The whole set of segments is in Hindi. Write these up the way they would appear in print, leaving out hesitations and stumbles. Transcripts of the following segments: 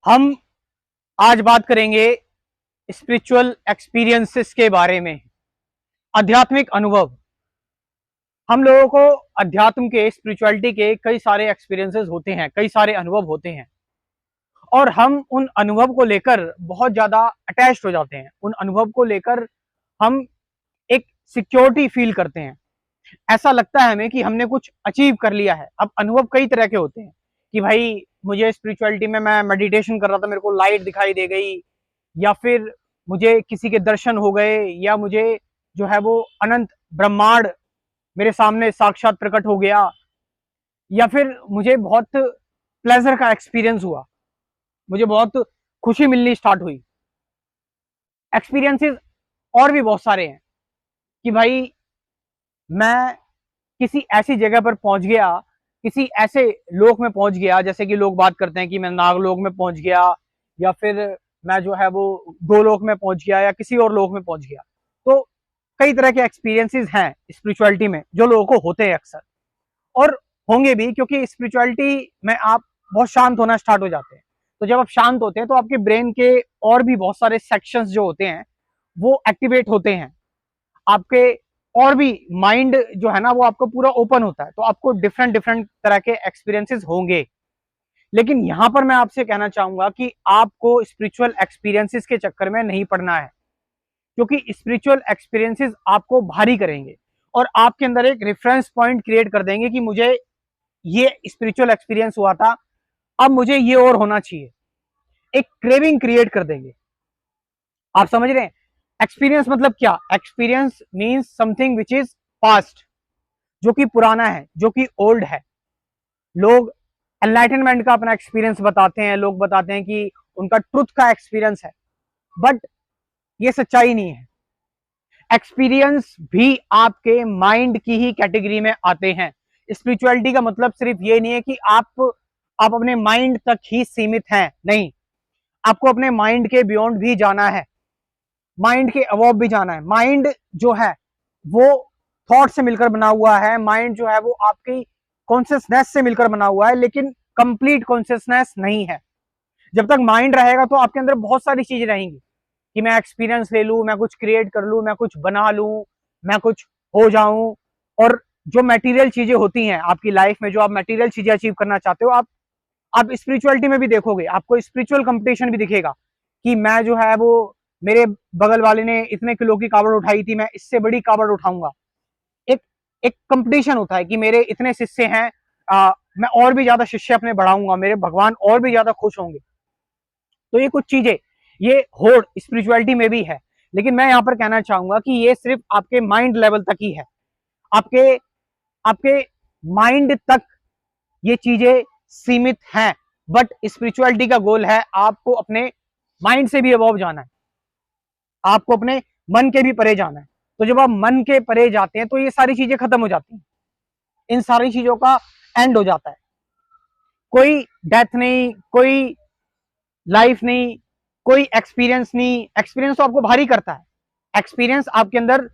हम आज बात करेंगे स्पिरिचुअल एक्सपीरियंसेस के बारे में। आध्यात्मिक अनुभव। हम लोगों को अध्यात्म के, स्पिरिचुअलिटी के कई सारे एक्सपीरियंसेस होते हैं, कई सारे अनुभव होते हैं और हम उन अनुभव को लेकर बहुत ज्यादा अटैच्ड हो जाते हैं। उन अनुभव को लेकर हम एक सिक्योरिटी फील करते हैं। ऐसा लगता है हमें कि हमने कुछ अचीव कर लिया है। अब अनुभव कई तरह के होते हैं कि भाई मुझे स्पिरिचुअलिटी में, मैं मेडिटेशन कर रहा था, मेरे को लाइट दिखाई दे गई, या फिर मुझे किसी के दर्शन हो गए, या मुझे जो है वो अनंत ब्रह्मांड मेरे सामने साक्षात प्रकट हो गया, या फिर मुझे बहुत प्लेजर का एक्सपीरियंस हुआ, मुझे बहुत खुशी मिलनी स्टार्ट हुई। एक्सपीरियंसेस और भी बहुत सारे हैं कि भाई मैं किसी ऐसी जगह पर पहुंच गया, किसी ऐसे लोक में पहुंच गया, जैसे कि लोग बात करते हैं कि मैं नागलोक में पहुंच गया, या फिर मैं जो है वो गोलोक में पहुंच गया, या किसी और लोक में पहुंच गया। तो कई तरह के एक्सपीरियंसेस हैं स्पिरिचुअलिटी में जो लोगों को होते हैं अक्सर, और होंगे भी, क्योंकि स्पिरिचुअलिटी में आप बहुत शांत होना स्टार्ट हो जाते हैं। तो जब आप शांत होते हैं तो आपके ब्रेन के और भी बहुत सारे सेक्शंस जो होते हैं वो एक्टिवेट होते हैं। आपके और भी माइंड जो है ना वो आपको पूरा ओपन होता है, तो आपको डिफरेंट डिफरेंट तरह के एक्सपीरियंसेस होंगे। लेकिन यहां पर मैं आपसे कहना चाहूंगा कि आपको स्पिरिचुअल एक्सपीरियंसेस के चक्कर में नहीं पड़ना है, क्योंकि स्पिरिचुअल एक्सपीरियंसेस आपको भारी करेंगे और आपके अंदर एक रेफरेंस पॉइंट क्रिएट कर देंगे कि मुझे ये स्पिरिचुअल एक्सपीरियंस हुआ था, अब मुझे ये और होना चाहिए। एक क्रेविंग क्रिएट कर देंगे। आप समझ रहे हैं? एक्सपीरियंस मतलब क्या? Experience means something which is past, जो कि पुराना है, जो कि ओल्ड है। लोग एनलाइटनमेंट का अपना एक्सपीरियंस बताते हैं, लोग बताते हैं कि उनका ट्रुथ का एक्सपीरियंस है, बट ये सच्चाई नहीं है। एक्सपीरियंस भी आपके माइंड की ही कैटेगरी में आते हैं। स्पिरिचुअलिटी का मतलब सिर्फ ये नहीं है कि आप अपने माइंड तक ही सीमित हैं, नहीं, आपको अपने माइंड के बियॉन्ड भी जाना है, माइंड के अबव भी जाना है। माइंड जो है वो थॉट से मिलकर बना हुआ है, माइंड जो है वो आपकी कॉन्शियसनेस से मिलकर बना हुआ है, लेकिन कंप्लीट कॉन्शियसनेस नहीं है। जब तक माइंड रहेगा तो आपके अंदर बहुत सारी चीजें रहेंगी कि मैं एक्सपीरियंस ले लूं, मैं कुछ क्रिएट कर लूं, मैं कुछ बना लूं, मैं कुछ हो जाऊं। और जो मटेरियल चीजें होती हैं आपकी लाइफ में, जो आप मटेरियल चीजें अचीव करना चाहते हो, आप स्पिरिचुअलिटी में भी देखोगे, आपको स्पिरिचुअल कंपटीशन भी दिखेगा कि मैं जो है वो, मेरे बगल वाले ने इतने किलो की कावड़ उठाई थी, मैं इससे बड़ी कावड़ उठाऊंगा। एक एक कंपटीशन होता है कि मेरे इतने शिष्य हैं, मैं और भी ज्यादा शिष्य अपने बढ़ाऊंगा, मेरे भगवान और भी ज्यादा खुश होंगे। तो ये कुछ चीजें, ये होड़ स्पिरिचुअलिटी में भी है। लेकिन मैं यहाँ पर कहना चाहूंगा कि ये सिर्फ आपके माइंड लेवल तक ही है। आपके आपके माइंड तक ये चीजें सीमित हैं, बट स्पिरिचुअलिटी का गोल है आपको अपने माइंड से भी अबव जाना है, आपको अपने मन के भी परे जाना है। तो जब आप मन के परे जाते हैं तो ये सारी चीजें खत्म हो जाती हैं, इन सारी चीजों का एंड हो जाता है। कोई डेथ नहीं, कोई लाइफ नहीं, कोई एक्सपीरियंस नहीं। एक्सपीरियंस तो आपको भारी करता है। एक्सपीरियंस आपके अंदर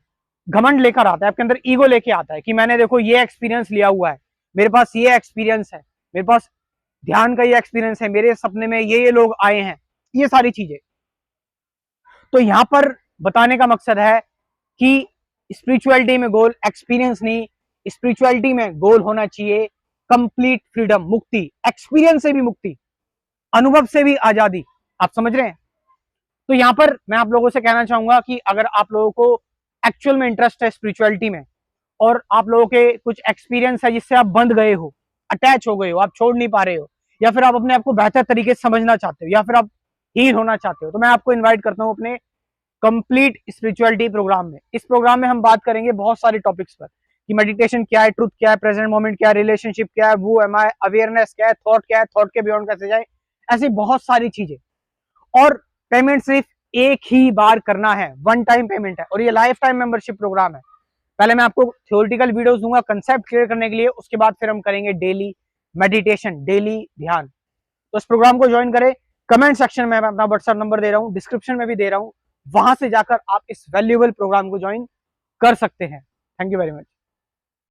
घमंड लेकर आता है, आपके अंदर ईगो लेके आता है कि मैंने देखो ये एक्सपीरियंस लिया हुआ है, मेरे पास ये एक्सपीरियंस है, मेरे पास ध्यान का ये एक्सपीरियंस है, मेरे सपने में ये लोग आए हैं, ये सारी चीजें। तो यहां पर बताने का मकसद है कि स्पिरिचुअलिटी में गोल एक्सपीरियंस नहीं, स्पिरिचुअलिटी में गोल होना चाहिए कंप्लीट फ्रीडम, मुक्ति, एक्सपीरियंस से भी मुक्ति, अनुभव से भी आजादी। आप समझ रहे हैं? तो यहां पर मैं आप लोगों से कहना चाहूंगा कि अगर आप लोगों को एक्चुअल में इंटरेस्ट है स्पिरिचुअलिटी में, और आप लोगों के कुछ एक्सपीरियंस है जिससे आप बंध गए हो, अटैच हो गए हो, आप छोड़ नहीं पा रहे हो, या फिर आप अपने आप को बेहतर तरीके से समझना चाहते हो, या फिर आप हील होना चाहते हो, तो मैं आपको इन्वाइट करता हूं अपने कंप्लीट स्पिरिचुअलिटी प्रोग्राम में। इस प्रोग्राम में हम बात करेंगे बहुत सारे टॉपिक्स पर कि मेडिटेशन क्या है, ट्रुथ क्या है, प्रेजेंट मोमेंट क्या है, रिलेशनशिप क्या है, वो एम आई, अवेयरनेस क्या है, थॉट क्या है, थॉट के बियॉन्ड कैसे जाए, ऐसी बहुत सारी चीजें। और पेमेंट सिर्फ एक ही बार करना है, वन टाइम पेमेंट है, और ये लाइफ टाइम मेंबरशिप प्रोग्राम है। पहले मैं आपको थ्योरेटिकल वीडियोस दूंगा कंसेप्ट क्लियर करने के लिए, उसके बाद फिर हम करेंगे डेली मेडिटेशन, डेली ध्यान। तो इस प्रोग्राम को ज्वाइन करें। कमेंट सेक्शन में मैं अपना व्हाट्सएप नंबर दे रहा हूं, डिस्क्रिप्शन में भी दे रहा हूं, वहां से जाकर आप इस वैल्यूएबल प्रोग्राम को ज्वाइन कर सकते हैं। Thank you very much.